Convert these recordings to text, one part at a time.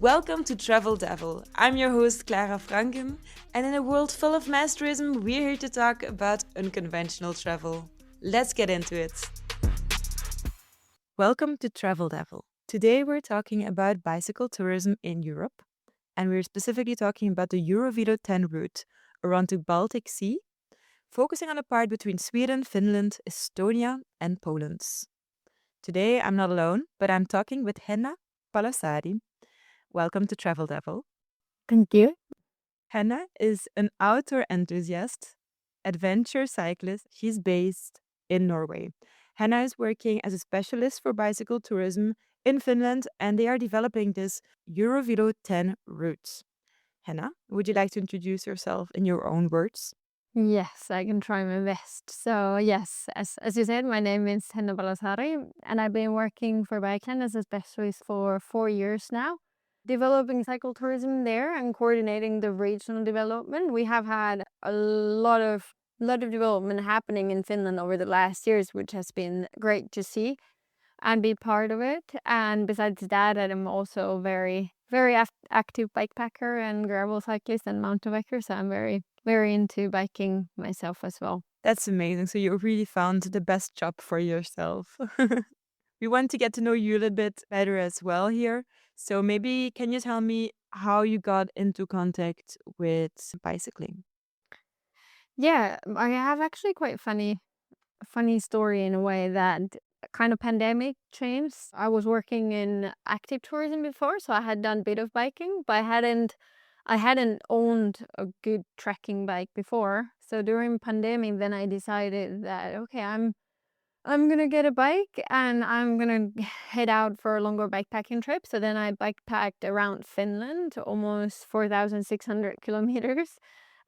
Welcome to Travel Devil. I'm your host Clara Francken, and in a world full of mass tourism, we're here to talk about unconventional travel. Let's get into it. Welcome to Travel Devil. Today we're talking about bicycle tourism in Europe, and we're specifically talking about the EuroVelo 10 route around the Baltic Sea, focusing on the part between Sweden, Finland, Estonia, and Poland. Today I'm not alone, but I'm talking with Henna Palosaari. Welcome to Travel Devil. Thank you. Henna is an outdoor enthusiast, adventure cyclist. She's based in Norway. Henna is working as a specialist for bicycle tourism in Finland, and they are developing this EuroVelo 10 route. Henna, would you like to introduce yourself in your own words? Yes, I can try my best. So yes, as you said, my name is Henna Palosaari, and I've been working for Bikeland as a specialist for 4 years now, developing cycle tourism there and coordinating the regional development. We have had a lot of development happening in Finland over the last years, which has been great to see and be part of it. And besides that, I'm also very active bike packer and gravel cyclist and mountain biker. So I'm very into biking myself as well. That's amazing. So you really found the best job for yourself. We want to get to know you a little bit better as well here. So maybe can you tell me how you got into contact with bicycling? Yeah, I have actually quite funny story in a way that kind of pandemic changed. I was working in active tourism before, so I had done a bit of biking, but I hadn't owned a good trekking bike before. So during pandemic, then I decided that okay, I'm gonna get a bike and I'm gonna head out for a longer bikepacking trip. So then I bikepacked around Finland, almost 4,600 kilometers.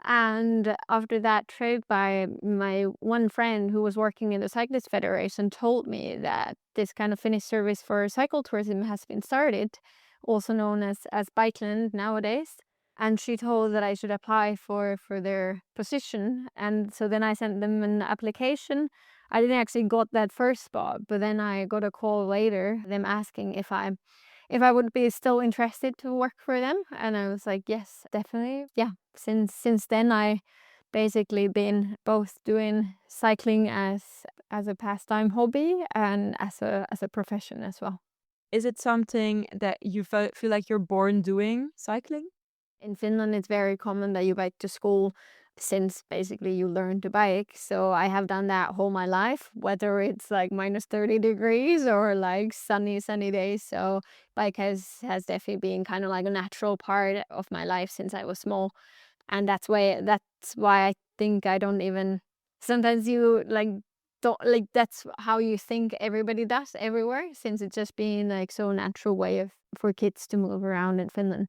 And after that trip, my one friend who was working in the Cyclist Federation told me that this kind of Finnish service for cycle tourism has been started, also known as Bikeland nowadays. And she told that I should apply for their position. And so then I sent them an application. I didn't actually got that first spot, but then I got a call later, them asking if I would be still interested to work for them. And I was like, yes, definitely. Yeah. Since then I basically been both doing cycling as a pastime hobby and as a profession as well. Is it something that you feel like you're born doing, cycling? In Finland, it's very common that you bike to school since basically you learn to bike. So I have done that whole my life, whether it's like minus 30 degrees or like sunny days. So bike has definitely been kind of like a natural part of my life since I was small. And that's why I think I don't even sometimes you like don't like that's how you think everybody does everywhere, since it's just been like so natural way of for kids to move around in Finland.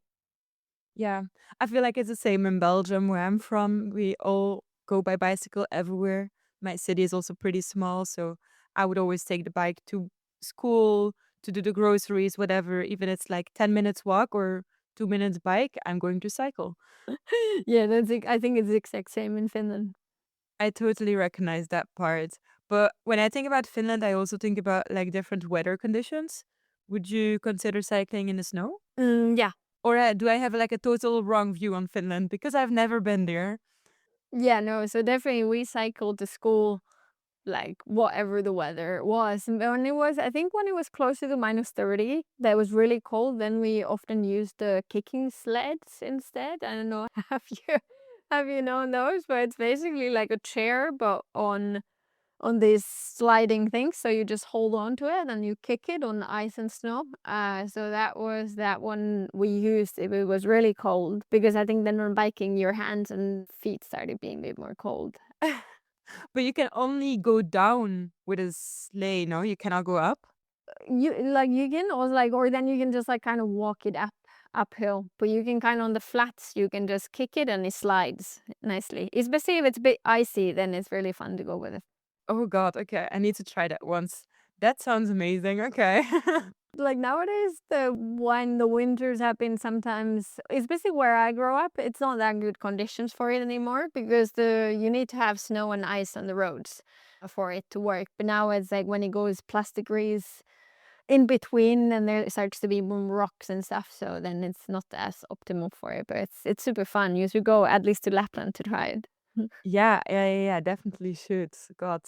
Yeah, I feel like it's the same in Belgium where I'm from. We all go by bicycle everywhere. My city is also pretty small, so I would always take the bike to school, to do the groceries, whatever. Even it's like 10 minutes walk or 2 minutes bike, I'm going to cycle. Yeah, I think it's the exact same in Finland. I totally recognize that part. But when I think about Finland, I also think about like different weather conditions. Would you consider cycling in the snow? Yeah. Or do I have like a total wrong view on Finland because I've never been there? Yeah, no, so definitely we cycled to school like whatever the weather was. And when it was, I think when it was closer to minus 30, that was really cold, then we often used the kicking sleds instead. I don't know, have you known those? But it's basically like a chair, but on these sliding things. So you just hold on to it and you kick it on the ice and snow. So that was that one we used if it was really cold, because I think then on biking your hands and feet started being a bit more cold. But you can only go down with a sleigh, no? You cannot go up? You can also like, or then you can just like kind of walk it uphill, but you can kind of on the flats you can just kick it and it slides nicely, especially if it's a bit icy, then it's really fun to go with it. Oh god, okay. I need to try that once. That sounds amazing. Okay. Like nowadays, when the winters have been sometimes, especially where I grow up, it's not that good conditions for it anymore, because you need to have snow and ice on the roads for it to work. But now it's like when it goes plus degrees, in between, and there starts to be more rocks and stuff. So then it's not as optimal for it, but it's super fun. You should go at least to Lapland to try it. Yeah, definitely should. God.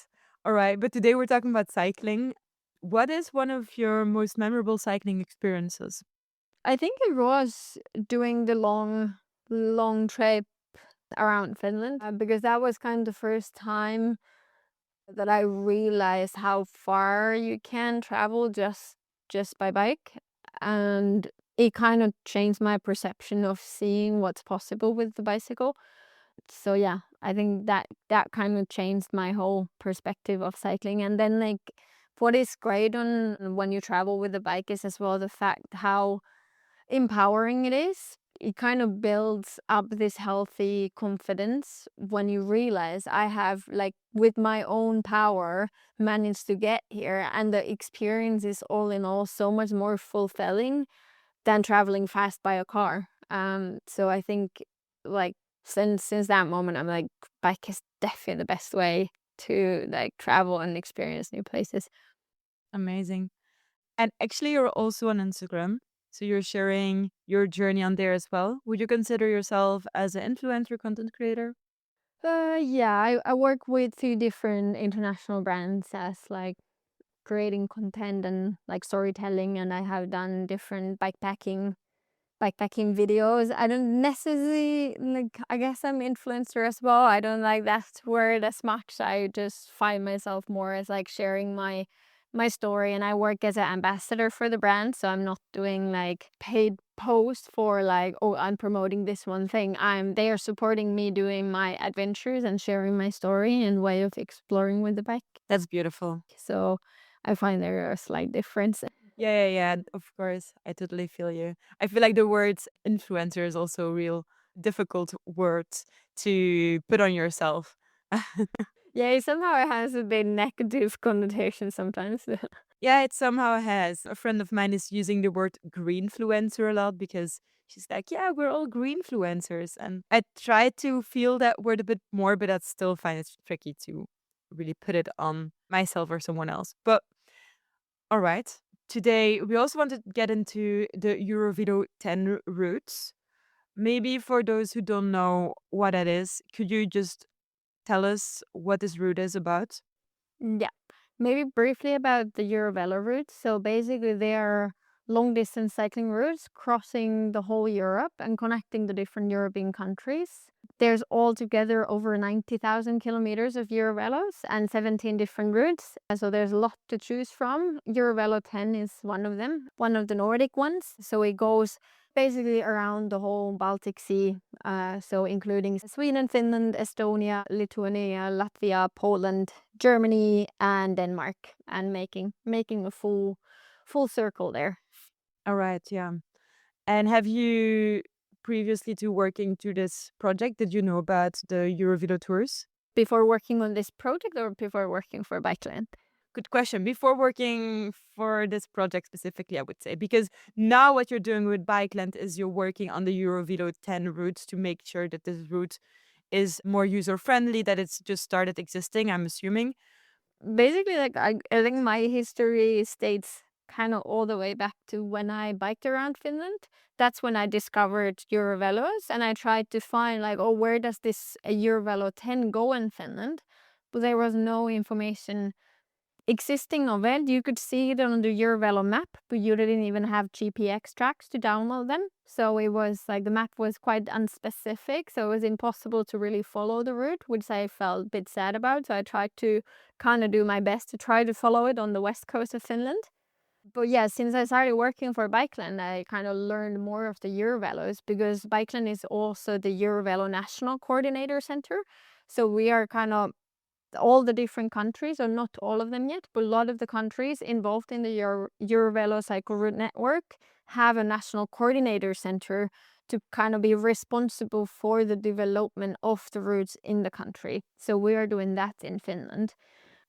All right, but today we're talking about cycling. What is one of your most memorable cycling experiences? I think it was doing the long trip around Finland, because that was kind of the first time that I realized how far you can travel just by bike, and it kind of changed my perception of seeing what's possible with the bicycle. So yeah, I think that kind of changed my whole perspective of cycling. And then like what is great on when you travel with a bike is as well the fact how empowering it is. It kind of builds up this healthy confidence when you realize I have, like, with my own power, managed to get here, and the experience is all in all so much more fulfilling than traveling fast by a car. So I think, like, since that moment, I'm like, bike is definitely the best way to like travel and experience new places. Amazing. And actually, you're also on Instagram. So you're sharing your journey on there as well. Would you consider yourself as an influencer content creator? Yeah, I work with two different international brands as like creating content and like storytelling, and I have done different bikepacking videos. I don't necessarily like, I guess I'm influencer as well. I don't like that word as much. I just find myself more as like sharing my story, and I work as an ambassador for the brand, so I'm not doing like paid posts for like, oh, I'm promoting this one thing. They are supporting me doing my adventures and sharing my story and way of exploring with the bike. That's beautiful. So I find there are a slight difference. Yeah. Of course, I totally feel you. I feel like the word influencer is also a real difficult word to put on yourself. Yeah, somehow it has a bit negative connotation sometimes. Yeah, it somehow has. A friend of mine is using the word greenfluencer a lot because she's like, yeah, we're all greenfluencers. And I try to feel that word a bit more, but I still find it tricky to really put it on myself or someone else. But all right. Today, we also want to get into the EuroVelo 10 routes. Maybe for those who don't know what that is, could you just tell us what this route is about? Yeah, maybe briefly about the EuroVelo route. So basically, they are long distance cycling routes crossing the whole Europe and connecting the different European countries. There's altogether over 90,000 kilometers of EuroVelos and 17 different routes. So there's a lot to choose from. EuroVelo 10 is one of them, one of the Nordic ones. So it goes basically around the whole Baltic Sea, so including Sweden, Finland, Estonia, Lithuania, Latvia, Poland, Germany, and Denmark, and making a full circle there. All right, yeah. And have you previously to working to this project, did you know about the Eurovelo tours? Before working on this project or before working for Bikeland? Good question. Before working for this project specifically, I would say, because now what you're doing with Bikeland is you're working on the Eurovelo 10 routes to make sure that this route is more user friendly, that it's just started existing, I'm assuming. Basically, like I think my history states kind of all the way back to when I biked around Finland. That's when I discovered Eurovelos, and I tried to find like, oh, where does this Eurovelo 10 go in Finland? But there was no information existing of it. You could see it on the Eurovelo map, but you didn't even have GPX tracks to download them. So it was like the map was quite unspecific. So it was impossible to really follow the route, which I felt a bit sad about. So I tried to kind of do my best to try to follow it on the west coast of Finland. But yeah, since I started working for Bikeland, I kind of learned more of the Eurovelos, because Bikeland is also the Eurovelo National Coordinator Center. So we are kind of all the different countries, or not all of them yet, but a lot of the countries involved in the EuroVelo Cycle Route network have a national coordinator center to kind of be responsible for the development of the routes in the country. So we are doing that in Finland.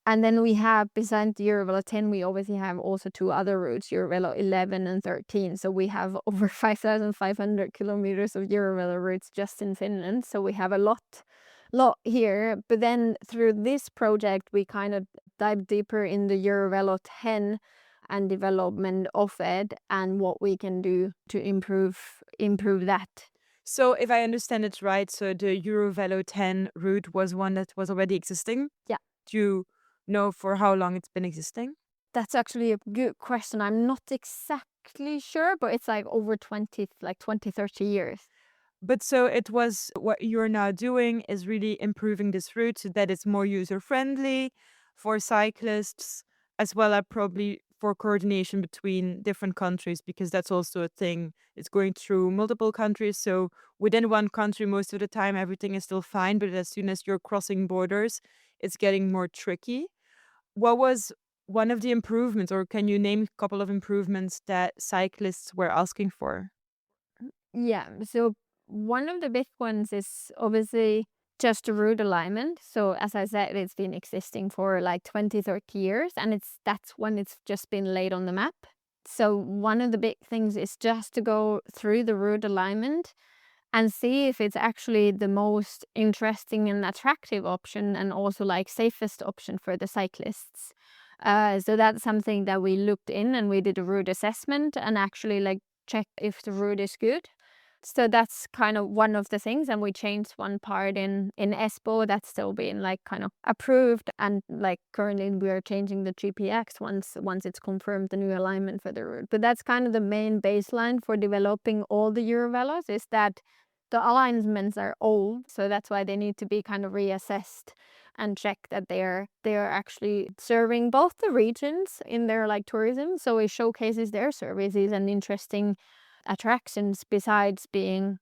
And then we have, besides the EuroVelo 10, we obviously have also two other routes, EuroVelo 11 and 13. So we have over 5,500 kilometers of EuroVelo routes just in Finland. So we have a lot here. But then through this project, we kind of dive deeper in the EuroVelo 10 and development of it, and what we can do to improve that. So if I understand it right, so the EuroVelo 10 route was one that was already existing? Yeah. Do you know for how long it's been existing? That's actually a good question. I'm not exactly sure, but it's like over 20, 30 years. But so it was what you're now doing is really improving this route so that it's more user friendly for cyclists, as well as probably for coordination between different countries, because that's also a thing. It's going through multiple countries. So within one country, most of the time, everything is still fine. But as soon as you're crossing borders, it's getting more tricky. What was one of the improvements, or can you name a couple of improvements that cyclists were asking for? Yeah, so one of the big ones is obviously just the route alignment. So as I said, it's been existing for like 20, 30 years, and that's when it's just been laid on the map. So one of the big things is just to go through the route alignment and see if it's actually the most interesting and attractive option, and also like safest option for the cyclists. So that's something that we looked in, and we did a route assessment and actually like check if the route is good. So that's kind of one of the things, and we changed one part in Espoo that's still being like kind of approved, and like currently we are changing the GPX once it's confirmed the new alignment for the route. But that's kind of the main baseline for developing all the EuroVelos, is that the alignments are old, so that's why they need to be kind of reassessed and check that they are actually serving both the regions in their like tourism, so it showcases their services and interesting attractions besides being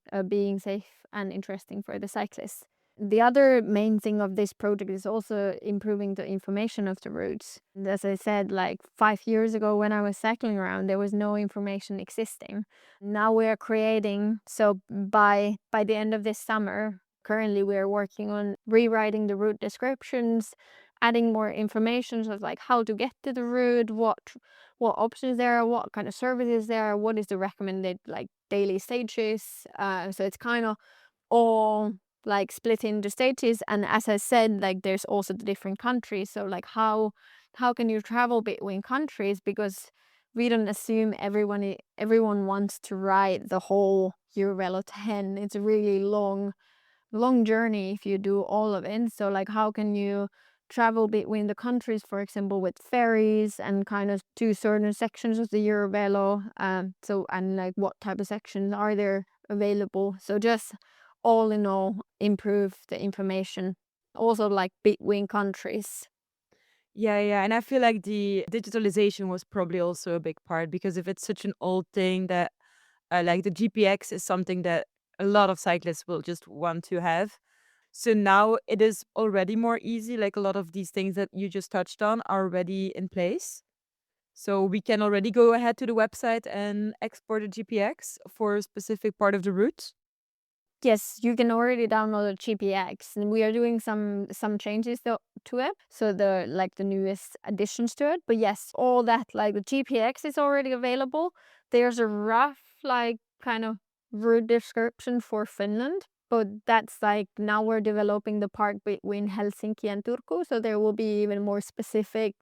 safe and interesting for the cyclists. The other main thing of this project is also improving the information of the routes. And as I said, like 5 years ago when I was cycling around, there was no information existing. Now we are creating, so by the end of this summer, currently we are working on rewriting the route descriptions, adding more information of like how to get to the route, what options there are, what kind of services there are, what is the recommended like daily stages. So it's kind of all like split into stages. And as I said, like there's also the different countries. So like how can you travel between countries? Because we don't assume everyone wants to ride the whole EuroVelo 10. It's a really long journey if you do all of it. So like how can you travel between the countries, for example, with ferries, and kind of do certain sections of the EuroVelo. So and like what type of sections are there available? So just all in all, improve the information. Also like between countries. Yeah, yeah. And I feel like the digitalization was probably also a big part, because if it's such an old thing that like the GPX is something that a lot of cyclists will just want to have. So now it is already more easy. Like a lot of these things that you just touched on are already in place. So we can already go ahead to the website and export a GPX for a specific part of the route. Yes, you can already download a GPX, and we are doing some changes to it. So the newest additions to it. But yes, all that like the GPX is already available. There's a rough like kind of route description for Finland, but that's like now we're developing the part between Helsinki and Turku. So there will be even more specific,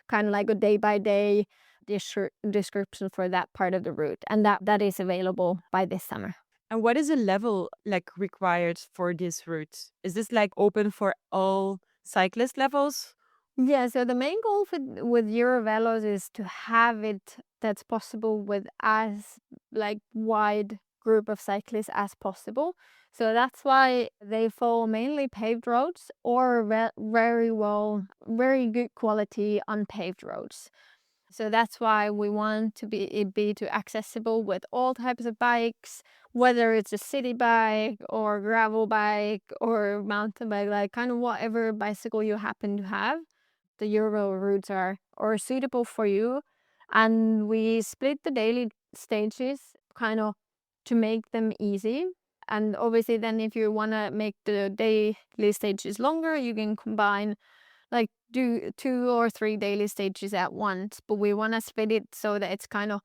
kind of like a day by day description for that part of the route, and that is available by this summer. And what is the level like required for this route? Is this like open for all cyclist levels? Yeah, so the main goal with Eurovelos is to have it that's possible with as like wide group of cyclists as possible. So that's why they follow mainly paved roads or very good quality unpaved roads. So that's why we want to be to accessible with all types of bikes, whether it's a city bike or gravel bike or mountain bike, like kind of whatever bicycle you happen to have. The Euro routes are suitable for you, and we split the daily stages kind of to make them easy. And obviously, then if you want to make the daily stages longer, you can combine like do 2 or 3 daily stages at once, but we want to split it so that it's kind of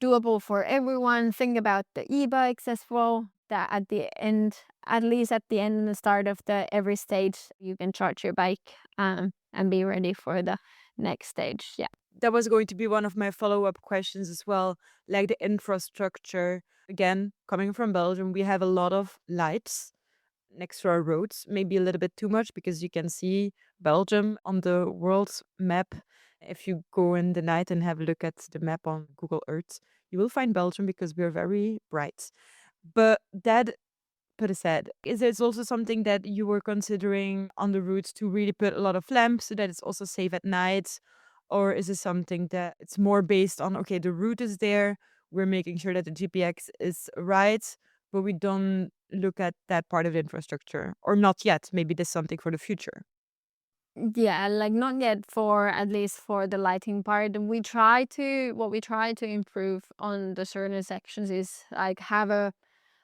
doable for everyone. Think about the e-bikes as well, that at the end, at least at the end and the start of the every stage, you can charge your bike and be ready for the next stage. Yeah. That was going to be one of my follow-up questions as well, like the infrastructure. Again, coming from Belgium, we have a lot of lights next to our roads, maybe a little bit too much because you can see Belgium on the world's map. If you go in the night and have a look at the map on Google Earth, you will find Belgium because we're very bright. But that put aside, is it also something that you were considering on the route to really put a lot of lamps so that it's also safe at night? Or is it something that it's more based on, okay, the route is there, we're making sure that the GPX is right, but we don't look at that part of the infrastructure? Or not yet, maybe there's something for the future. Yeah, like not yet for at least for the lighting part. What we try to improve on the certain sections is like have a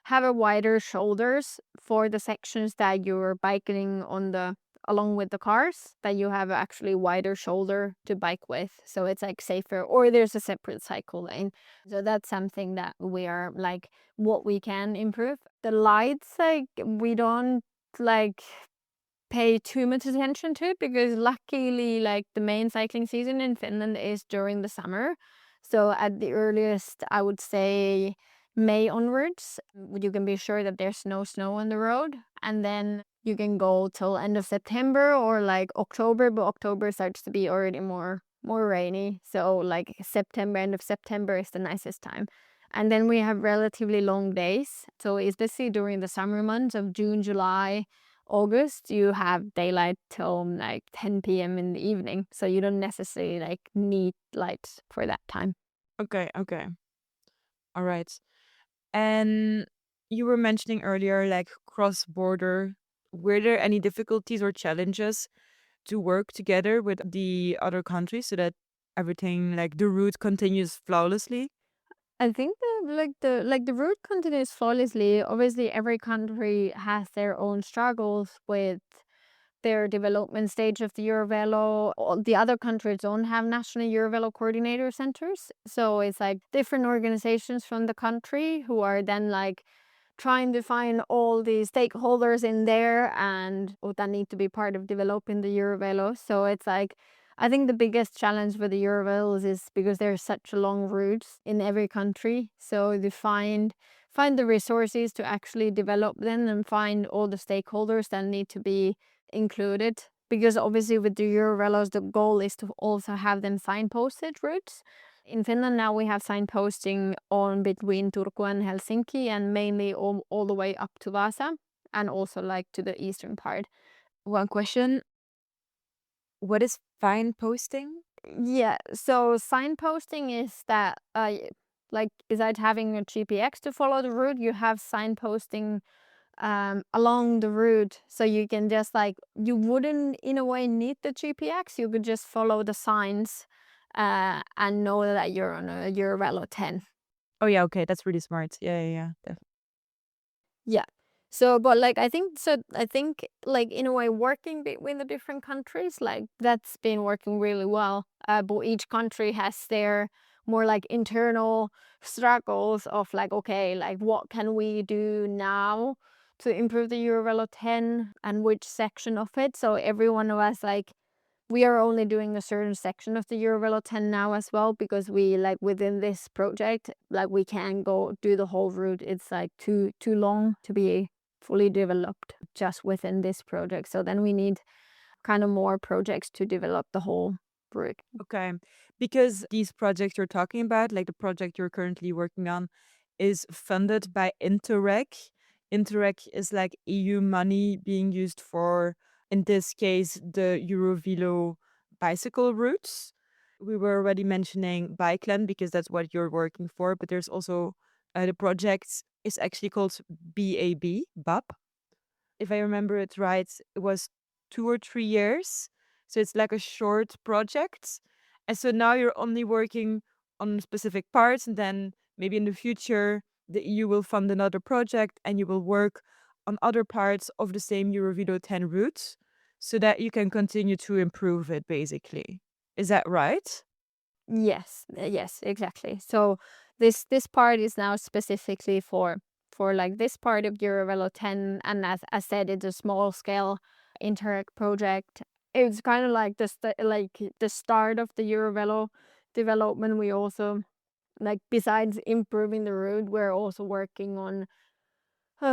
wider shoulders for the sections that you're biking on the along with the cars, that you have actually wider shoulder to bike with, so it's like safer, or there's a separate cycle lane. So that's something that we are like what we can improve. The lights, like we don't like pay too much attention to it because luckily like the main cycling season in Finland is during the summer. So at the earliest I would say May onwards, you can be sure that there's no snow on the road, and then you can go till end of September or like October, but October starts to be already more rainy. So like September, end of September is the nicest time. And then we have relatively long days. So especially during the summer months of June, July, August, you have daylight till like 10 p.m. in the evening. So you don't necessarily like need lights for that time. Okay, okay. All right. And you were mentioning earlier, like cross border. Were there any difficulties or challenges to work together with the other countries so that everything, like the route, continues flawlessly? I think the route continues flawlessly. Obviously, every country has their own struggles with their development stage of the EuroVelo. All the other countries don't have national EuroVelo coordinator centers, so it's like different organizations from the country who are then like trying to find all the stakeholders in there and that need to be part of developing the EuroVelo. So it's like I think the biggest challenge for the Eurovelos is because there's such a long routes in every country. So to find the resources to actually develop them and find all the stakeholders that need to be included. Because obviously with the Eurovelos, the goal is to also have them signposted routes. In Finland now we have signposting on between Turku and Helsinki and mainly all the way up to Vaasa and also like to the eastern part. One question, what is fine posting? Yeah, so signposting is that like besides having a GPX to follow the route, you have signposting along the route, so you can just like you wouldn't in a way need the GPX. You could just follow the signs and know that you're on a EuroVelo 10. Oh yeah, okay, that's really smart. Yeah, yeah, yeah. Yeah. So, but like I think like in a way working between the different countries, like that's been working really well. But each country has their more like internal struggles of like, okay, like what can we do now to improve the EuroVelo 10 and which section of it. So every one of us like we are only doing a certain section of the EuroVelo 10 now as well because we like within this project like we can't go do the whole route. It's like too long to be fully developed just within this project. So then we need kind of more projects to develop the whole route. Okay. Because these projects you're talking about, like the project you're currently working on, is funded by Interreg. Interreg is like EU money being used for, in this case, the EuroVelo bicycle routes. We were already mentioning Bikeland because that's what you're working for, but there's also the project is actually called BAB, if I remember it right, it was 2 or 3 years. So it's like a short project. And so now you're only working on specific parts, and then maybe in the future, the EU will fund another project and you will work on other parts of the same EuroVelo 10 route so that you can continue to improve it, basically. Is that right? Yes, yes, exactly. So this part is now specifically for like this part of EuroVelo 10, and as I said, it's a small scale Interreg project. it's kind of like the start of the EuroVelo development. We also, like, besides improving the route, we're also working on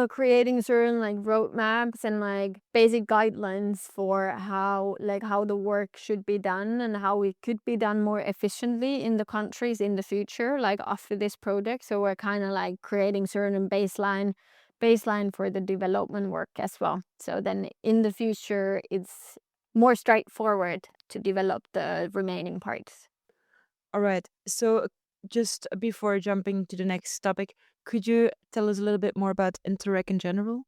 creating certain like roadmaps and like basic guidelines for how the work should be done and how it could be done more efficiently in the countries in the future, like after this project. So we're kind of like creating certain baseline for the development work as well. So then in the future, it's more straightforward to develop the remaining parts. All right. So just before jumping to the next topic, could you tell us a little bit more about Interreg in general?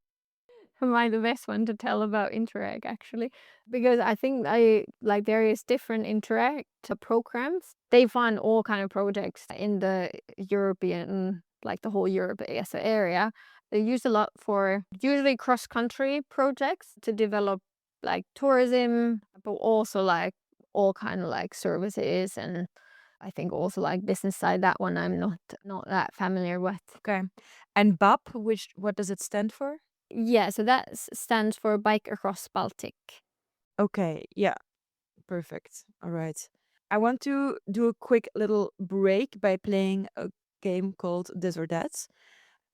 Am I the best one to tell about Interreg, actually? Because I think I like various different Interreg programs. They fund all kind of projects in the European, like the whole Europe ESA area. They use a lot for usually cross-country projects to develop like tourism, but also like all kind of like services, and I think also like business side. That one I'm not that familiar with. Okay. And BAP, what does it stand for? Yeah, so that stands for Bike Across Baltic. Okay, yeah, perfect. All right. I want to do a quick little break by playing a game called This or That.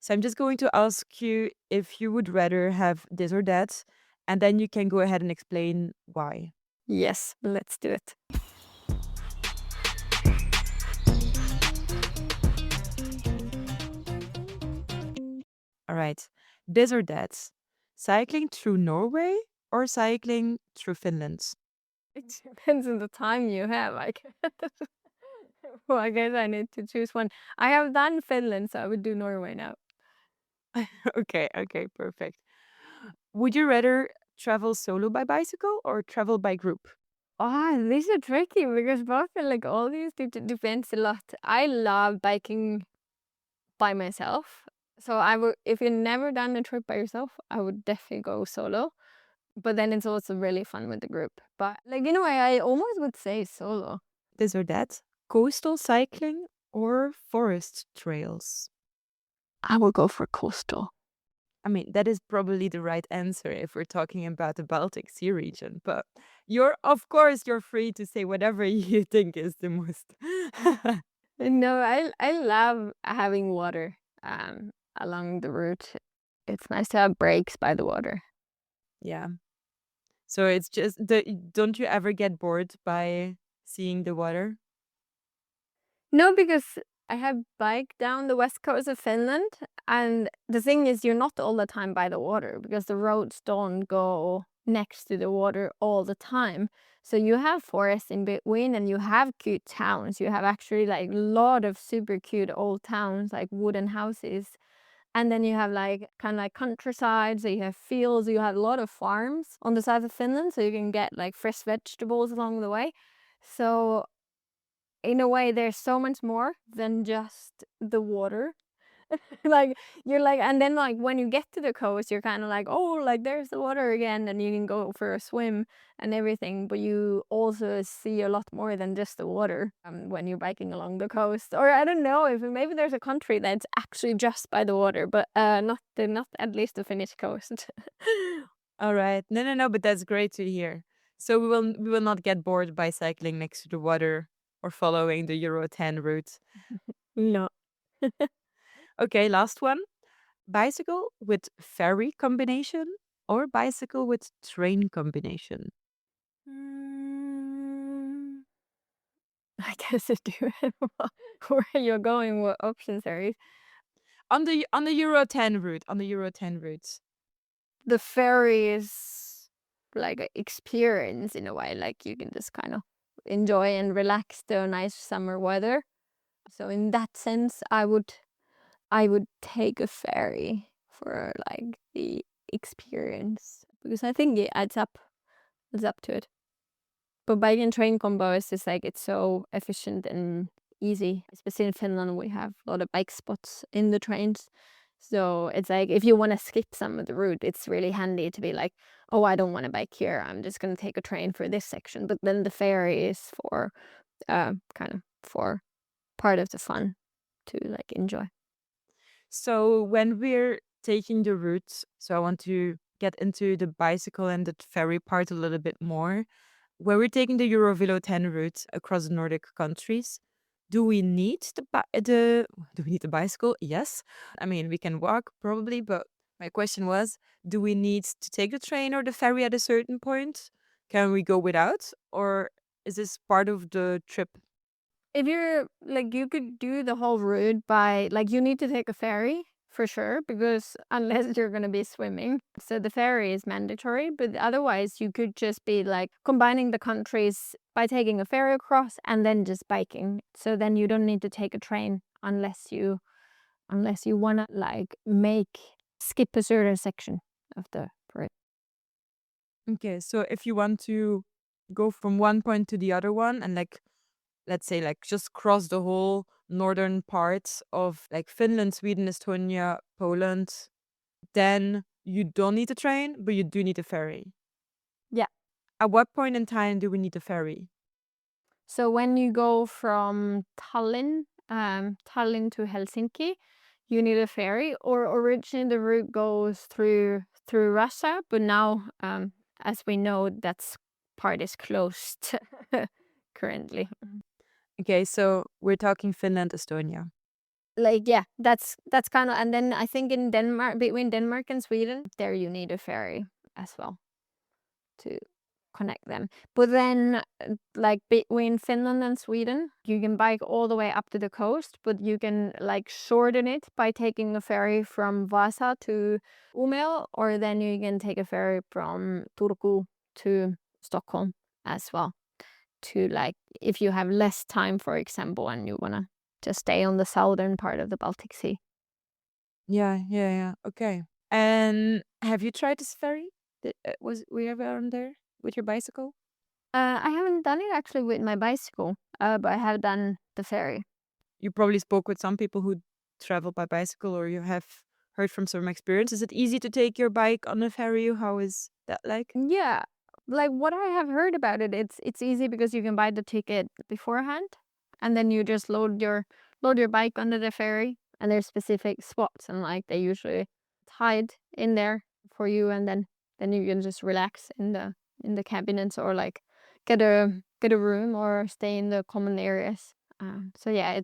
So I'm just going to ask you if you would rather have this or that, and then you can go ahead and explain why. Yes, let's do it. All right. This or that. Cycling through Norway or cycling through Finland? It depends on the time you have. I guess. Well, I guess I need to choose one. I have done Finland, so I would do Norway now. Okay, perfect. Would you rather travel solo by bicycle or travel by group? These are tricky because both are like all these depends a lot. I love biking by myself. So I would, if you've never done a trip by yourself, I would definitely go solo. But then it's also really fun with the group. But like in a way, I almost would say solo. This or that. Coastal cycling or forest trails? I would go for coastal. I mean, that is probably the right answer if we're talking about the Baltic Sea region, but of course, you're free to say whatever you think is the most. No, I love having water along the route. It's nice to have breaks by the water. Yeah. So it's just don't you ever get bored by seeing the water? No, because I have biked down the west coast of Finland, and the thing is, you're not all the time by the water because the roads don't go next to the water all the time. So you have forests in between, and you have cute towns. You have actually like a lot of super cute old towns, like wooden houses. And then you have like kind of like countryside, so you have fields, you have a lot of farms on the south of Finland, so you can get like fresh vegetables along the way. So in a way, there's so much more than just the water. Like you're like, and then like when you get to the coast, you're kind of like, oh, like there's the water again, and you can go for a swim and everything. But you also see a lot more than just the water when you're biking along the coast. Or I don't know if maybe there's a country that's actually just by the water, but not at least the Finnish coast. All right. No, but that's great to hear. So we will not get bored by cycling next to the water or following the Euro 10 route. No. Okay, last one. Bicycle with ferry combination or bicycle with train combination? Mm, I guess it depends where you're going, what options there is. On the Euro 10 route, on the Euro 10 routes. The ferry is like an experience in a way, like you can just kind of enjoy and relax the nice summer weather. So in that sense, I would take a ferry for like the experience because I think it adds up to it. But bike and train combo is just like it's so efficient and easy. Especially in Finland, we have a lot of bike spots in the trains. So it's like if you want to skip some of the route, it's really handy to be like, oh, I don't want to bike here. I'm just gonna take a train for this section. But then the ferry is for kind of for part of the fun to like enjoy. So when we're taking the route, so I want to get into the bicycle and the ferry part a little bit more. when we're taking the EuroVelo 10 route across the Nordic countries, do we need do we need the bicycle? Yes. I mean, we can walk probably, but my question was, do we need to take the train or the ferry at a certain point? Can we go without, or is this part of the trip? If you're like, you could do the whole route by like, you need to take a ferry for sure, because unless you're going to be swimming, so the ferry is mandatory. But otherwise you could just be like combining the countries by taking a ferry across and then just biking, so then you don't need to take a train unless you want to like make skip a certain section of the route. Okay, so if you want to go from one point to the other one and like, let's say like just cross the whole northern parts of like Finland, Sweden, Estonia, Poland, then you don't need a train, but you do need a ferry. Yeah. At what point in time do we need a ferry? So when you go from Tallinn to Helsinki, you need a ferry. Or originally the route goes through Russia, but now, as we know, that's part is closed currently. Okay, so we're talking Finland, Estonia. Like, yeah, that's kind of, and then I think in Denmark, between Denmark and Sweden, there you need a ferry as well to connect them. But then, like between Finland and Sweden, you can bike all the way up to the coast, but you can like shorten it by taking a ferry from Vasa to Umeå, or then you can take a ferry from Turku to Stockholm as well. To like, if you have less time, for example, and you wanna just stay on the southern part of the Baltic Sea. Yeah. Okay. And have you tried this ferry? Were you ever on there with your bicycle? I haven't done it actually with my bicycle, but I have done the ferry. You probably spoke with some people who travel by bicycle, or you have heard from some experience. Is it easy to take your bike on a ferry? How is that like? Yeah, like what I have heard about it, it's easy because you can buy the ticket beforehand, and then you just load your bike onto the ferry, and there's specific spots, and like they usually hide in there for you, and then you can just relax in the cabinets, or like get a room or stay in the common areas. So yeah,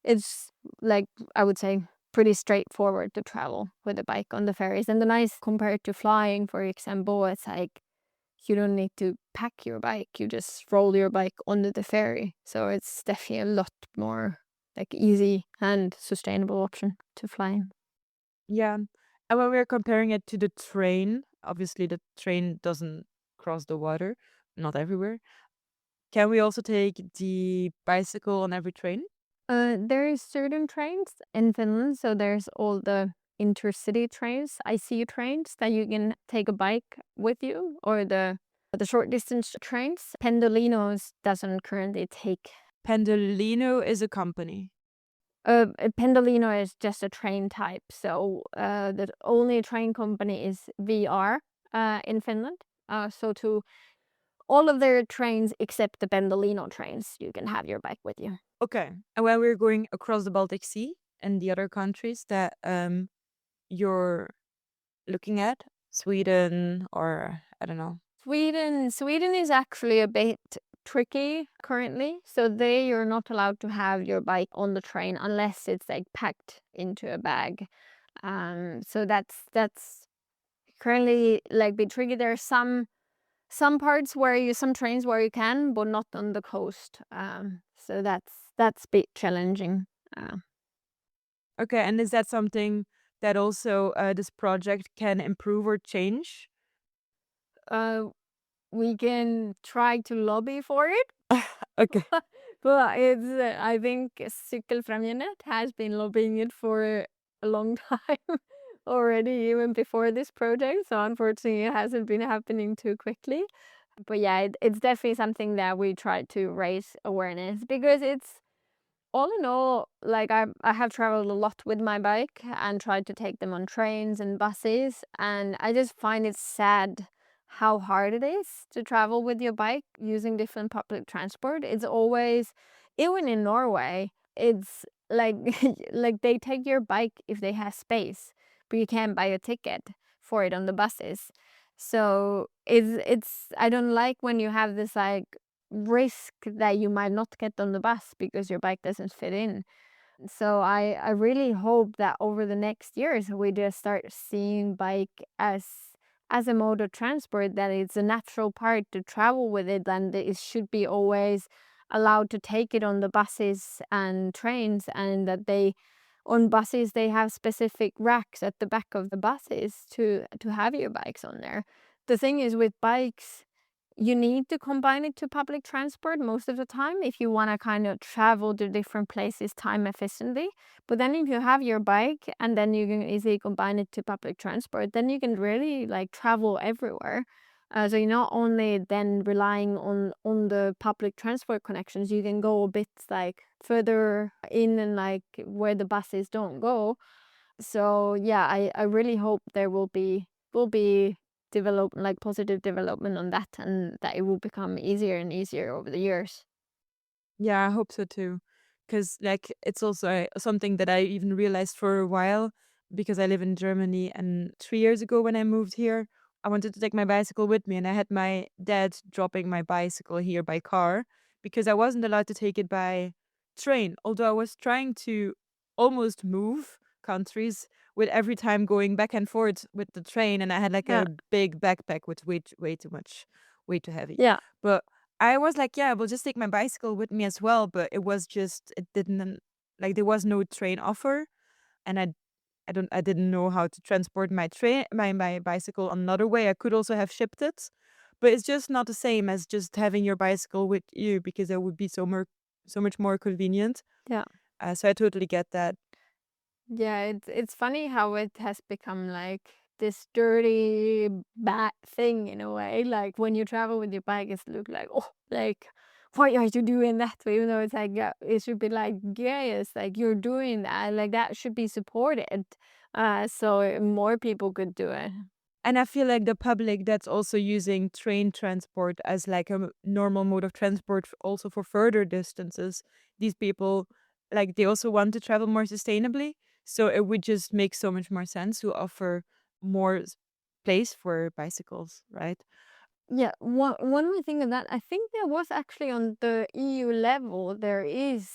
it's like, I would say, pretty straightforward to travel with a bike on the ferries. And the nice compared to flying, for example, it's like you don't need to pack your bike. You just roll your bike onto the ferry. So it's definitely a lot more like easy and sustainable option to flying. Yeah. And when we're comparing it to the train, obviously the train doesn't cross the water, not everywhere. Can we also take the bicycle on every train? There is certain trains in Finland, so there's all the intercity trains, ICU trains, that you can take a bike with you, or the short distance trains. Pendolinos doesn't currently take. Pendolino is a company. Pendolino is just a train type, so the only train company is VR in Finland. So to all of their trains except the Pendolino trains, you can have your bike with you. Okay. And when we're going across the Baltic Sea and the other countries that you're looking at, Sweden or I don't know. Sweden is actually a bit tricky currently. So they, you're not allowed to have your bike on the train unless it's like packed into a bag. So that's currently like a bit tricky. There are some parts where some trains where you can, but not on the coast. So that's a bit challenging. Okay, and is that something that also this project can improve or change? Uh, we can try to lobby for it. Okay. But it's, I think Cykelfrämjandet has been lobbying it for a long time already, even before this project. So unfortunately, it hasn't been happening too quickly. But yeah, it's definitely something that we try to raise awareness, because it's, all in all, like I have traveled a lot with my bike and tried to take them on trains and buses, and I just find it sad how hard it is to travel with your bike using different public transport. It's always, even in Norway, it's like like they take your bike if they have space, but you can't buy a ticket for it on the buses. So it's I don't like when you have this like risk that you might not get on the bus because your bike doesn't fit in. So I really hope that over the next years we just start seeing bike as a mode of transport, that it's a natural part to travel with it, and it should be always allowed to take it on the buses and trains, and that they on buses they have specific racks at the back of the buses to have your bikes on there. The thing is with bikes, you need to combine it to public transport most of the time if you want to kind of travel to different places time efficiently. But then if you have your bike and then you can easily combine it to public transport, then you can really like travel everywhere. So you're not only then relying on the public transport connections, you can go a bit like further in and like where the buses don't go. So yeah, I really hope there will be develop like positive development on that, and that it will become easier and easier over the years. Yeah, I hope so too. Because, like, it's also something that I even realized for a while because I live in Germany. And 3 years ago, when I moved here, I wanted to take my bicycle with me. And I had my dad dropping my bicycle here by car because I wasn't allowed to take it by train. Although I was trying to almost move countries with every time going back and forth with the train. And I had like Yeah. a big backpack with way too much, way too heavy. Yeah. But I was like, "Yeah, I will just take my bicycle with me as well," but it didn't like, there was no train offer, and I didn't know how to transport my bicycle another way. I could also have shipped it, but it's just not the same as just having your bicycle with you because that would be so much more convenient. Yeah. So I totally get that. Yeah, it's funny how it has become like this dirty bad thing in a way. Like when you travel with your bike, it's look like, oh, like why are you doing that? Even though it's like, yeah, it should be like, yes, like you're doing that, like that should be supported. So more people could do it. And I feel like the public that's also using train transport as like a normal mode of transport also for further distances, these people, like, they also want to travel more sustainably. So it would just make so much more sense to offer more place for bicycles, right? Yeah, one more thing of that, I think there was actually on the EU level, there is,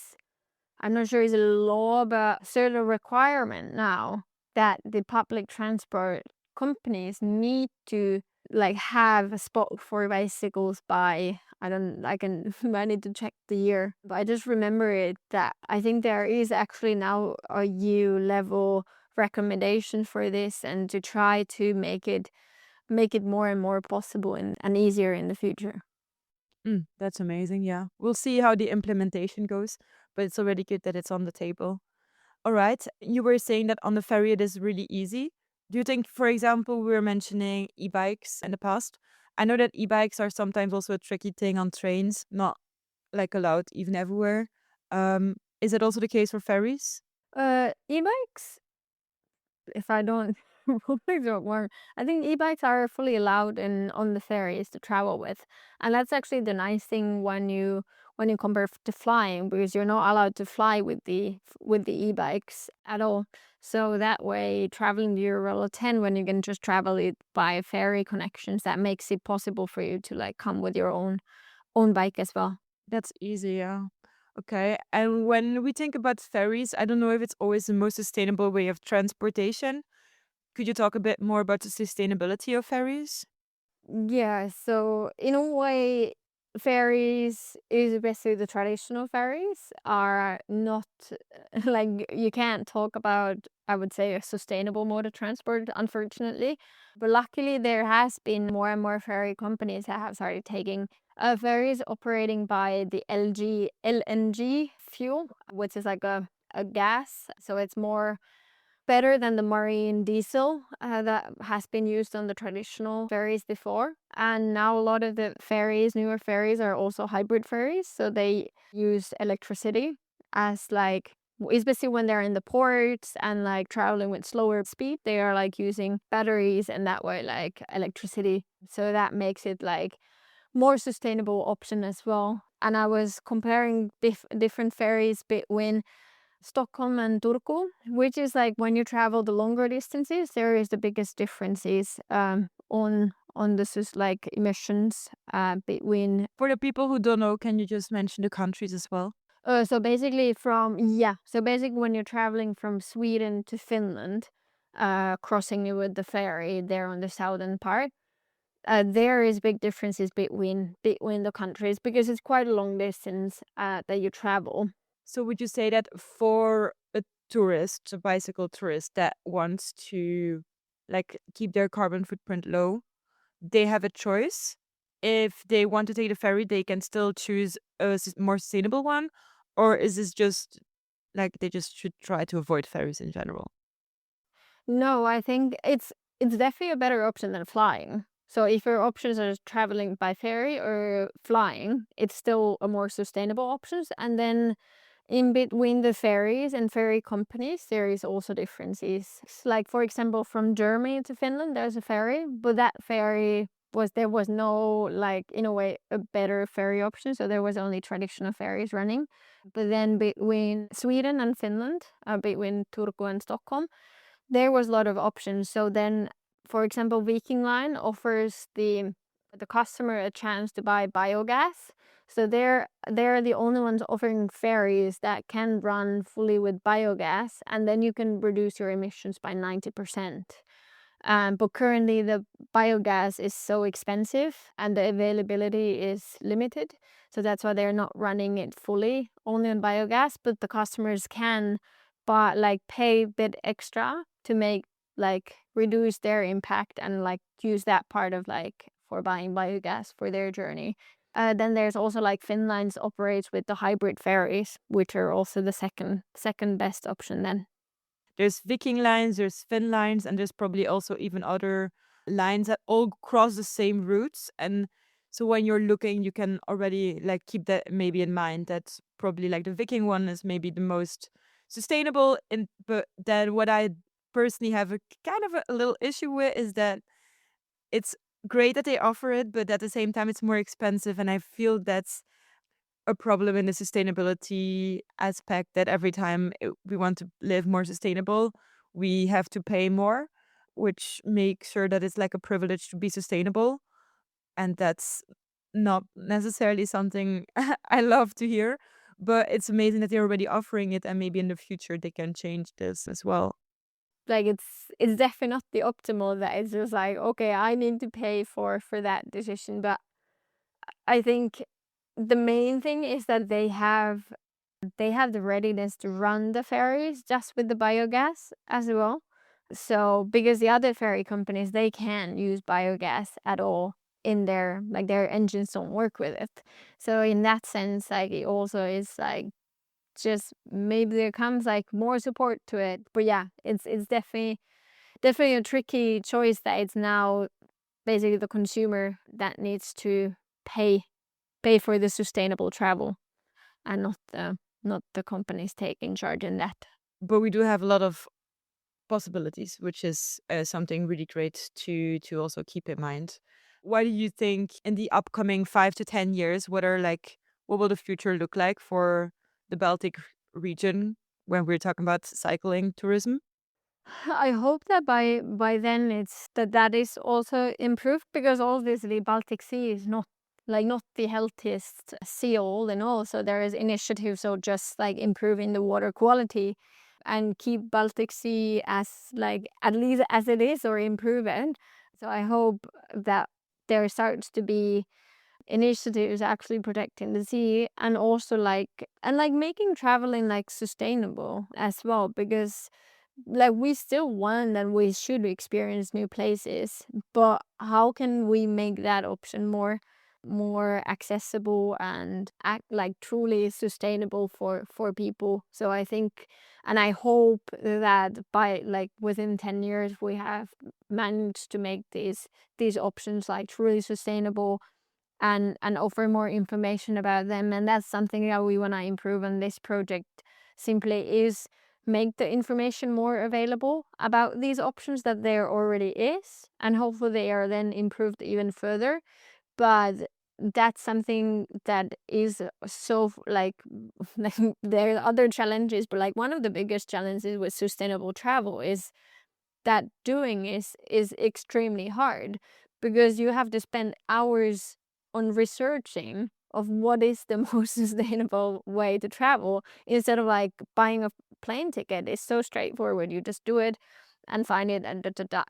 I'm not sure it's a law, but sort of requirement now that the public transport companies need to like have a spot for bicycles by, I don't, I can I need to check the year, but I just remember it that I think there is actually now a EU level recommendation for this, and to try to make it more and more possible and easier in the future. That's amazing. Yeah. We'll see how the implementation goes, but it's already good that it's on the table. All right. You were saying that on the ferry it is really easy. Do you think, for example, we were mentioning e-bikes in the past? I know that e-bikes are sometimes also a tricky thing on trains, not like allowed even everywhere. Is it also the case for ferries? E-bikes, if I don't hopefully don't work. I think e-bikes are fully allowed in on the ferries to travel with, and that's actually the nice thing when you compare to flying, because you're not allowed to fly with the e-bikes at all. So that way, traveling the EuroVelo 10 when you can just travel it by ferry connections, that makes it possible for you to like come with your own bike as well. That's easy, yeah. Okay. And when we think about ferries, I don't know if it's always the most sustainable way of transportation. Could you talk a bit more about the sustainability of ferries? Yeah, so in a way, ferries, especially the traditional ferries, are not like you can't talk about, I would say, a sustainable mode of transport, unfortunately. But luckily, there has been more and more ferry companies that have started taking ferries operating by the LNG fuel, which is like a gas. So it's more better than the marine diesel that has been used on the traditional ferries before. And now a lot of the ferries, newer ferries, are also hybrid ferries. So they use electricity as like, especially when they're in the ports and like traveling with slower speed, they are like using batteries and that way like electricity. So that makes it like more sustainable option as well. And I was comparing different ferries between Stockholm and Turku, which is like when you travel the longer distances, there is the biggest differences on this is like emissions between. For the people who don't know, can you just mention the countries as well? So basically when you're traveling from Sweden to Finland, crossing it with the ferry there on the southern part, there is big differences between the countries because it's quite a long distance that you travel. So would you say that for a tourist, a bicycle tourist that wants to like keep their carbon footprint low, they have a choice? If they want to take the ferry, they can still choose a more sustainable one, or is this just like they just should try to avoid ferries in general? No, I think it's definitely a better option than flying. So if your options are traveling by ferry or flying, it's still a more sustainable options. And then in between the ferries and ferry companies, there is also differences. Like for example, from Germany to Finland, there's a ferry, but that ferry there was no like in a way a better ferry option. So there was only traditional ferries running. But then between Sweden and Finland, between Turku and Stockholm, there was a lot of options. So then, for example, Viking Line offers the customer a chance to buy biogas. So they're the only ones offering ferries that can run fully with biogas, and then you can reduce your emissions by 90%. But currently the biogas is so expensive and the availability is limited. So that's why they're not running it fully only on biogas, but the customers can pay a bit extra to make reduce their impact and use that part of for buying biogas for their journey. Then there's also Finland operates with the hybrid ferries, which are also the second best option then. There's Viking lines, there's Finn lines, and there's probably also even other lines that all cross the same routes. And so when you're looking, you can already keep that maybe in mind. That probably the Viking one is maybe the most sustainable. But then what I personally have a kind of a little issue with is that it's great that they offer it, but at the same time it's more expensive, and I feel that's a problem in the sustainability aspect, that every time we want to live more sustainable, we have to pay more, which makes sure that it's like a privilege to be sustainable. And that's not necessarily something I love to hear, but it's amazing that they're already offering it, and maybe in the future they can change this as well. It's definitely not the optimal that it's just okay, I need to pay for that decision. But I think the main thing is that they have the readiness to run the ferries just with the biogas as well. So because the other ferry companies, they can't use biogas at all in their engines don't work with it. So in that sense, it also is just maybe there comes more support to it. But yeah, it's definitely a tricky choice that it's now basically the consumer that needs to pay for the sustainable travel, and not the companies taking charge in that. But we do have a lot of possibilities, which is something really great to also keep in mind. Why do you think in the upcoming 5 to 10 years, what will the future look like for the Baltic region when we're talking about cycling tourism? I hope that by then that is also improved, because obviously Baltic Sea is not the healthiest sea all in all. So there is initiatives of just improving the water quality and keep Baltic Sea as at least as it is or improve it. So I hope that there starts to be initiatives actually protecting the sea, and also making traveling sustainable as well, because we still want and we should experience new places, but how can we make that option more accessible and act truly sustainable for people? So I think, and I hope that by within 10 years we have managed to make these options truly sustainable, and offer more information about them. And that's something that we want to improve on this project, simply is make the information more available about these options that there already is, and hopefully they are then improved even further. But that's something that is so there are other challenges, but one of the biggest challenges with sustainable travel is that doing is extremely hard, because you have to spend hours on researching of what is the most sustainable way to travel instead of like buying a plane ticket. It's so straightforward. You just do it and find it and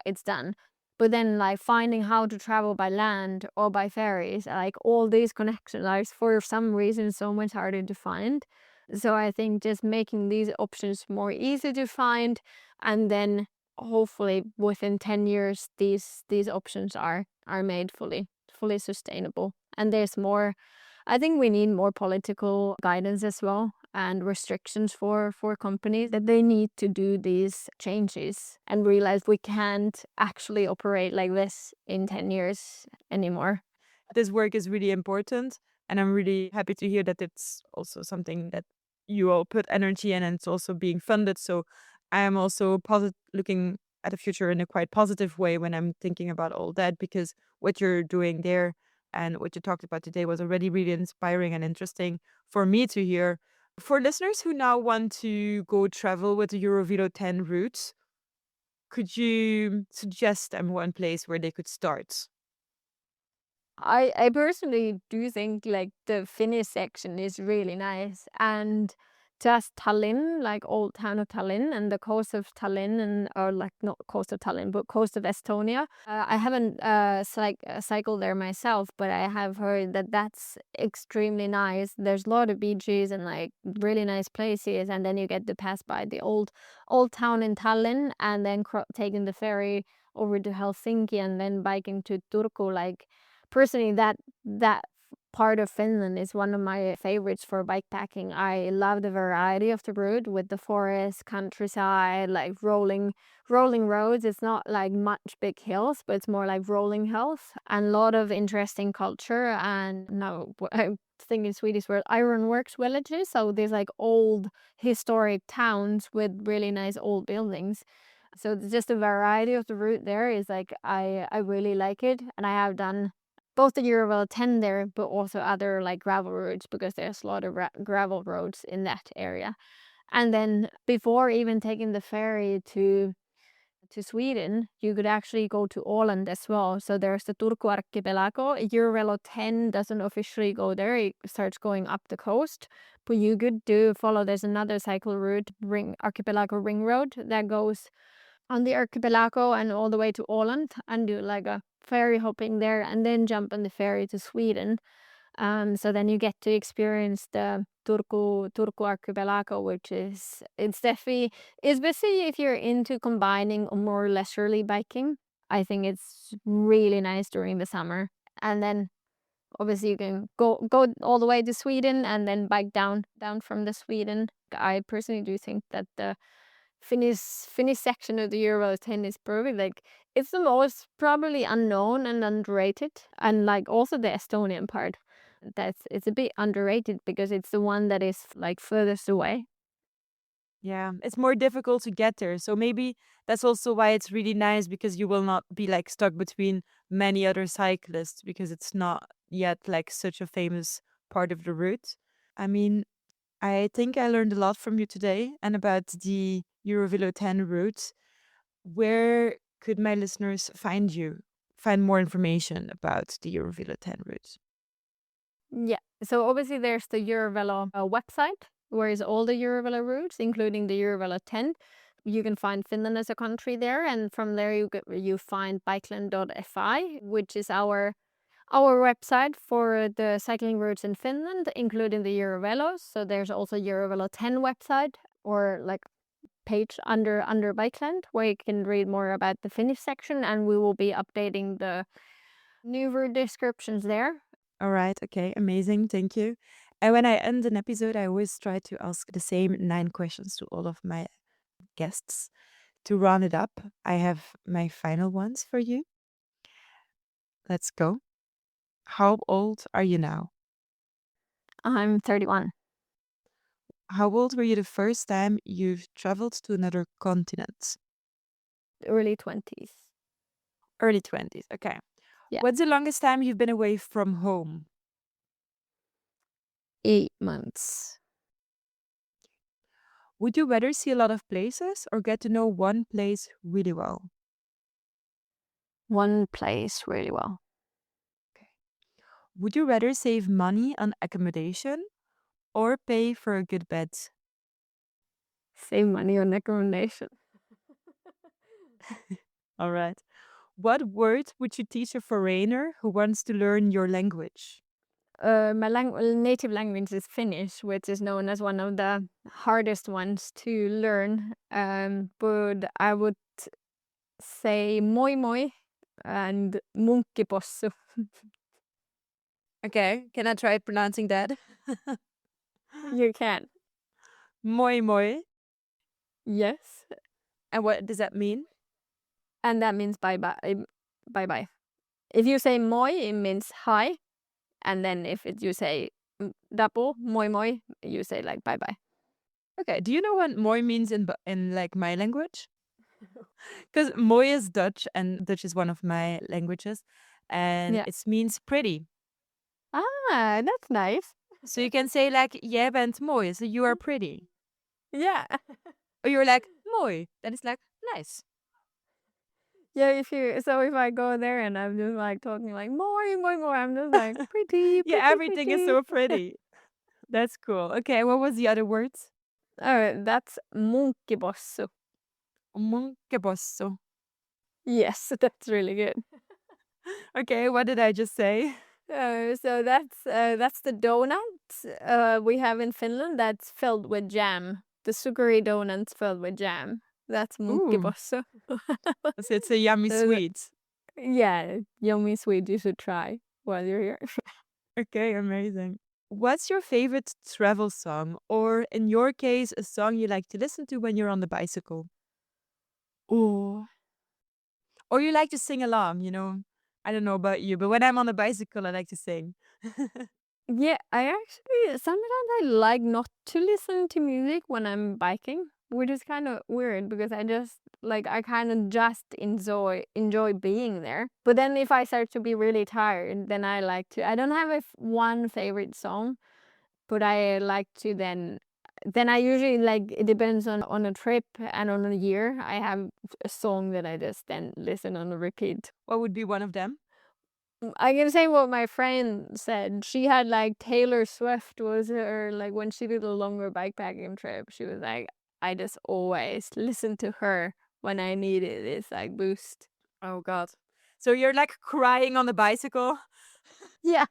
it's done. But then like finding how to travel by land or by ferries, like all these connections are for some reason so much harder to find. So I think just making these options more easy to find, and then hopefully within 10 years these options are made fully sustainable. And there's more, I think we need more political guidance as well and restrictions for companies that they need to do these changes and realize we can't actually operate like this in 10 years anymore. This work is really important, and I'm really happy to hear that it's also something that you all put energy in and it's also being funded. So I am also looking at the future in a quite positive way when I'm thinking about all that, because what you're doing there and what you talked about today was already really inspiring and interesting for me to hear. For listeners who now want to go travel with the EuroVelo 10 route, could you suggest them one place where they could start? I personally do think like the Finnish section is really nice, and just Tallinn, like old town of Tallinn and the coast of Tallinn, and or like not coast of Tallinn but coast of Estonia. I haven't cycled there myself, but I have heard that that's extremely nice. There's a lot of beaches and like really nice places, and then you get to pass by the old town in Tallinn, and then taking the ferry over to Helsinki and then biking to Turku. Like personally, that part of Finland is one of my favorites for bikepacking. I love the variety of the route with the forest, countryside, like rolling roads. It's not like much big hills, but it's more like rolling hills, and a lot of interesting culture. And now I think in Swedish word ironworks villages. So there's like old historic towns with really nice old buildings. So just the variety of the route there is like I really like it, and I have done both the EuroVelo 10 there, but also other like gravel roads, because there's a lot of gravel roads in that area. And then before even taking the ferry to Sweden, you could actually go to Åland as well. So there's the Turku archipelago. EuroVelo 10 doesn't officially go there; it starts going up the coast. But you could follow. There's another cycle route, archipelago ring road, that goes on the archipelago and all the way to Åland, and do like a ferry hopping there and then jump on the ferry to Sweden. So then you get to experience the Turku archipelago, which is especially if you're into combining a more leisurely biking. I think it's really nice during the summer. And then obviously you can go all the way to Sweden and then bike down from the Sweden. I personally do think that the Finnish section of the Euro 10 is perfect. Like it's the most probably unknown and underrated, and like also the Estonian part. It's a bit underrated because it's the one that is like furthest away. Yeah, it's more difficult to get there. So maybe that's also why it's really nice, because you will not be like stuck between many other cyclists, because it's not yet like such a famous part of the route. I mean, I think I learned a lot from you today and about the EuroVelo 10 route. Where could my listeners find more information about the EuroVelo 10 route? Yeah. So obviously there's the EuroVelo website, where is all the EuroVelo routes, including the EuroVelo 10. You can find Finland as a country there, and from there you find bikeland.fi, which is our website for the cycling routes in Finland, including the EuroVelos. So there's also EuroVelo 10 website, or like page under Bikeland, where you can read more about the Finnish section, and we will be updating the new route descriptions there. All right. Okay. Amazing. Thank you. And when I end an episode, I always try to ask the same 9 questions to all of my guests. To round it up, I have my final ones for you. Let's go. How old are you now? I'm 31. How old were you the first time you've traveled to another continent? Early 20s. Early 20s. Okay. Yeah. What's the longest time you've been away from home? 8 months. Would you rather see a lot of places or get to know one place really well? one place really well. Would you rather save money on accommodation or pay for a good bed? Save money on accommodation. All right. What word would you teach a foreigner who wants to learn your language? My native language is Finnish, which is known as one of the hardest ones to learn. But I would say moi moi and munkkipossu. Okay, can I try pronouncing that? You can. Moi moi. Yes. And what does that mean? And that means bye bye. Bye bye. If you say moi, it means hi. And then if you say dapo, moi moi, you say like bye bye. Okay, do you know what moi means in like my language? Because moi is Dutch, and Dutch is one of my languages, and Yeah. it means pretty. Ah, that's nice. So you can say like jij bent mooi, so you are pretty. Yeah. Or you're like mooi, then it's like nice. Yeah, if I go there and I'm just like talking like more, I'm just like pretty, Yeah, pretty, everything is pretty. so pretty. That's cool. Okay, what was the other words? That's munkkipossu. Munkebosso. Yes, that's really good. Okay, what did I just say? So that's the donut we have in Finland that's filled with jam. The sugary donuts filled with jam. That's Ooh, munkkipossu. so it's a yummy So sweet. yeah, yummy sweet you should try while you're here. Okay, amazing. What's your favorite travel song? Or in your case, a song you like to listen to when you're on the bicycle? Ooh. Or you like to sing along, you know? I don't know about you, but when I'm on the bicycle, I like to sing. Yeah, I actually sometimes I like not to listen to music when I'm biking, which is kind of weird because I kind of just enjoy being there. But then if I start to be really tired, then I like to. I don't have one favorite song, but I like to then I usually like it depends on a trip and on a year. I have a song that I just then listen on a repeat. What would be one of them? I can say what my friend said. She had like Taylor Swift was her like when she did a longer bikepacking trip. She was like, I just always listen to her when I needed this like boost. Oh, God. So you're like crying on the bicycle? Yeah,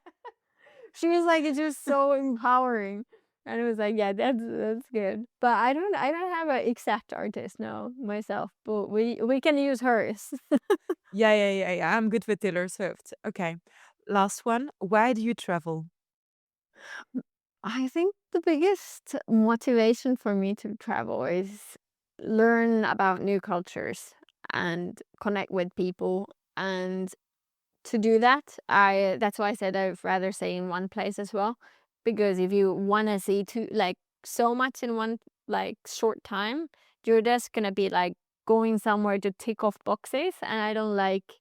she was like, it's just so empowering, and it was like, yeah, that's good. But I don't have an exact artist no myself, but we can use hers. Yeah. I'm good with Taylor Swift. Okay. Last one. Why do you travel? I think the biggest motivation for me to travel is learn about new cultures and connect with people. And to do that, I that's why I said I'd rather stay in one place as well. Because if you want to see so much in one like short time, you're just gonna be like going somewhere to tick off boxes, and I don't like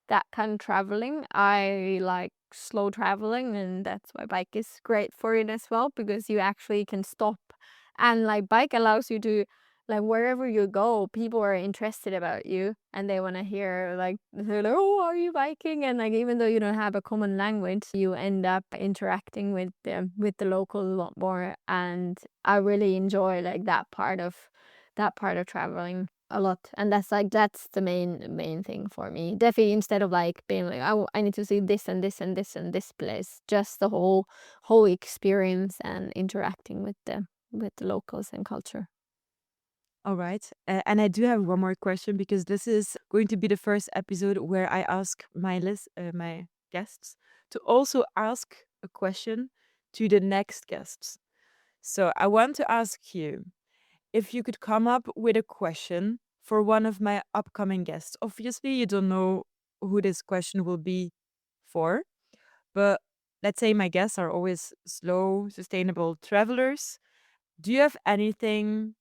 that kind of traveling. I like slow traveling, and that's why bike is great for it as well because you actually can stop, and like bike allows you to like wherever you go, people are interested about you and they want to hear like they're like, oh, are you biking? And like even though you don't have a common language, you end up interacting with the locals a lot more. And I really enjoy like that part of traveling a lot. And that's the main thing for me. Definitely instead of like being like, oh, I need to see this and this and this and this place, just the whole experience and interacting with the locals and culture. All right. And I do have one more question because this is going to be the first episode where I ask my guests to also ask a question to the next guests. So I want to ask you if you could come up with a question for one of my upcoming guests. Obviously, you don't know who this question will be for, but let's say my guests are always slow, sustainable travelers. Do you have anything?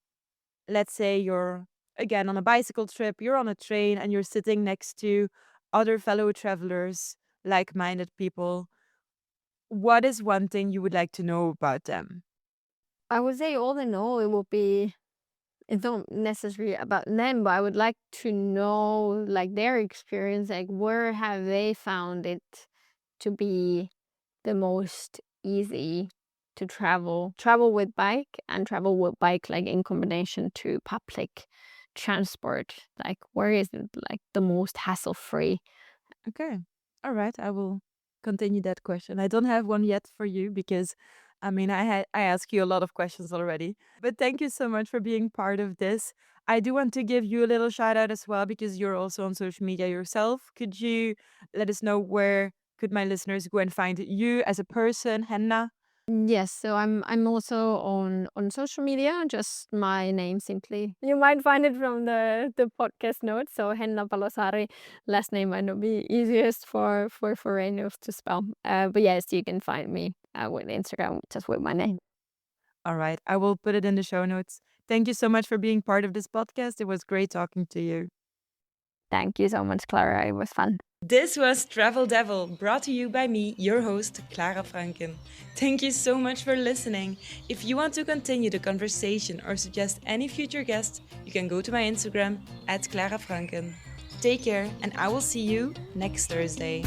Let's say you're again on a bicycle trip, you're on a train, and you're sitting next to other fellow travelers, like minded people. What is one thing you would like to know about them? I would say all in all, it would be it's not necessarily about them, but I would like to know like their experience, like where have they found it to be the most easy to travel with bike, and travel with bike like in combination to public transport. Like where is it like the most hassle free? Okay. All right. I will continue that question. I don't have one yet for you because I mean I asked you a lot of questions already. But thank you so much for being part of this. I do want to give you a little shout out as well because you're also on social media yourself. Could you let us know where could my listeners go and find you as a person, Henna? Yes, so I'm also on social media, just my name simply. You might find it from the podcast notes. So Henna Palosaari, last name might not be easiest for foreigners to spell. But yes, you can find me with Instagram just with my name. All right. I will put it in the show notes. Thank you so much for being part of this podcast. It was great talking to you. Thank you so much, Clara. It was fun. This was Travel Devil, brought to you by me, your host, Clara Francken. Thank you so much for listening. If you want to continue the conversation or suggest any future guests, you can go to my Instagram, @Clara Francken. Take care, and I will see you next Thursday.